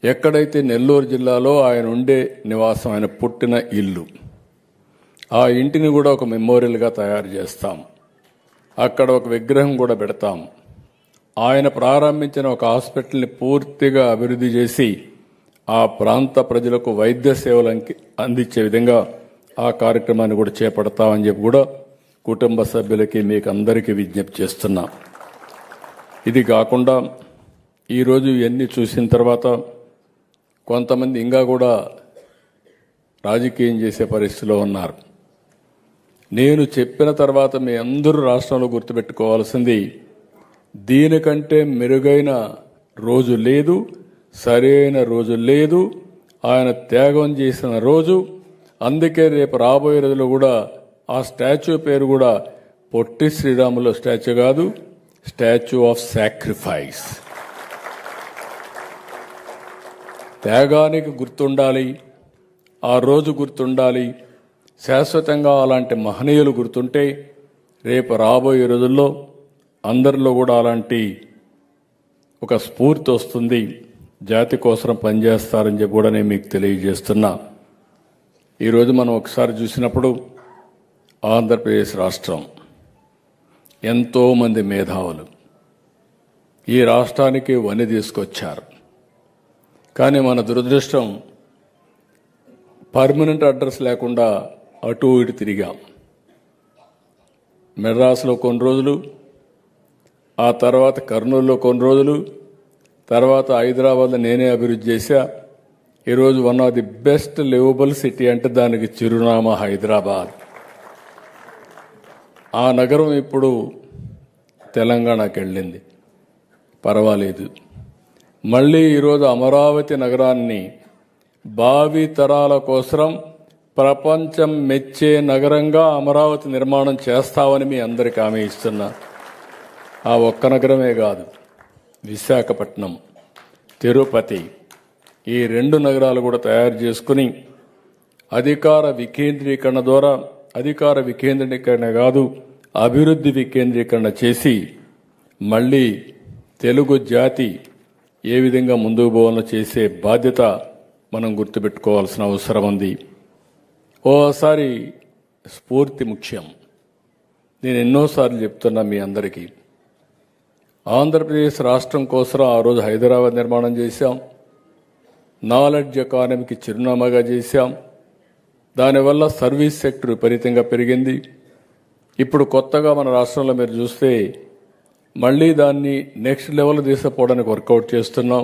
ఎక్కడైతే నెల్లూరు జిల్లాలో ఆయన ఉండే నివాసం, ఆయన పుట్టిన ఇల్లు, ఆ ఇంటిని కూడా ఒక మెమోరియల్గా తయారు చేస్తాం. అక్కడ ఒక విగ్రహం కూడా పెడతాం. ఆయన ప్రారంభించిన ఒక హాస్పిటల్ని పూర్తిగా అభివృద్ధి చేసి ఆ ప్రాంత ప్రజలకు వైద్య సేవలు అందించే విధంగా ఆ కార్యక్రమాన్ని కూడా చేపడతామని చెప్పి కూడా కుటుంబ సభ్యులకి మీకు అందరికీ విజ్ఞప్తి చేస్తున్నా. ఇది కాకుండా ఈరోజు ఇవన్నీ చూసిన తర్వాత కొంతమంది ఇంకా కూడా రాజకీయం చేసే పరిస్థితిలో ఉన్నారు. నేను చెప్పిన తర్వాత మీ అందరూ రాష్ట్రంలో గుర్తుపెట్టుకోవాల్సింది, దీనికంటే మెరుగైన రోజు లేదు, సరైన రోజు లేదు. ఆయన త్యాగం చేసిన రోజు. అందుకే రేపు రాబోయే రోజుల్లో కూడా ఆ స్టాచ్యూ పేరు కూడా పొట్టి శ్రీరాములు స్టాచ్యూ కాదు, స్టాచ్యూ ఆఫ్ సాక్రిఫైస్. త్యాగానికి గుర్తుండాలి, ఆ రోజు గుర్తుండాలి. శాశ్వతంగా అలాంటి మహనీయులు గుర్తుంటే రేపు రాబోయే రోజుల్లో అందరిలో కూడా అలాంటి ఒక స్ఫూర్తి వస్తుంది. జాతి కోసం పనిచేస్తారని చెప్పి కూడా నేను మీకు తెలియజేస్తున్నా. ఈరోజు మనం ఒకసారి చూసినప్పుడు ఆంధ్రప్రదేశ్ రాష్ట్రం, ఎంతోమంది మేధావులు ఈ రాష్ట్రానికి వని తీసుకొచ్చారు. కానీ మన దురదృష్టం, పర్మనెంట్ అడ్రస్ లేకుండా అటు ఇటు తిరిగాం. మెడ్రాస్లో కొన్ని రోజులు, ఆ తర్వాత కర్నూలులో కొన్ని రోజులు, తర్వాత హైదరాబాద్లో నేనే అభివృద్ధి చేశా. ఈరోజు one of the best liveable city అంటే దానికి చిరునామా హైదరాబాద్. ఆ నగరం ఇప్పుడు తెలంగాణకి వెళ్ళింది, పర్వాలేదు. మళ్ళీ ఈరోజు అమరావతి నగరాన్ని భావి తరాల కోసం ప్రపంచం మెచ్చే నగరంగా అమరావతి నిర్మాణం చేస్తామని మీ అందరికీ హామీ ఇస్తున్నా. ఆ ఒక్క నగరమే కాదు, విశాఖపట్నం, తిరుపతి, ఈ 2 నగరాలు కూడా తయారు చేసుకుని అధికార వికేంద్రీకరణ ద్వారా, అధికార వికేంద్రీకరణ కాదు అభివృద్ధి వికేంద్రీకరణ చేసి మళ్ళీ తెలుగు జాతి ఏ విధంగా ముందుకు పోవాలో చేసే బాధ్యత మనం గుర్తుపెట్టుకోవాల్సిన అవసరం ఉంది. ఓసారి స్ఫూర్తి ముఖ్యం. నేను ఎన్నోసార్లు చెప్తున్నా మీ అందరికీ, ఆంధ్రప్రదేశ్ రాష్ట్రం కోసం ఆ రోజు హైదరాబాద్ నిర్మాణం చేశాం, నాలెడ్జ్ ఎకానమీకి చిరునామాగా చేశాం. దానివల్ల సర్వీస్ సెక్టర్ విపరీతంగా పెరిగింది. ఇప్పుడు కొత్తగా మన రాష్ట్రంలో మీరు చూస్తే మళ్ళీ దాన్ని నెక్స్ట్ లెవెల్ తీసుకుపోవడానికి వర్కౌట్ చేస్తున్నాం.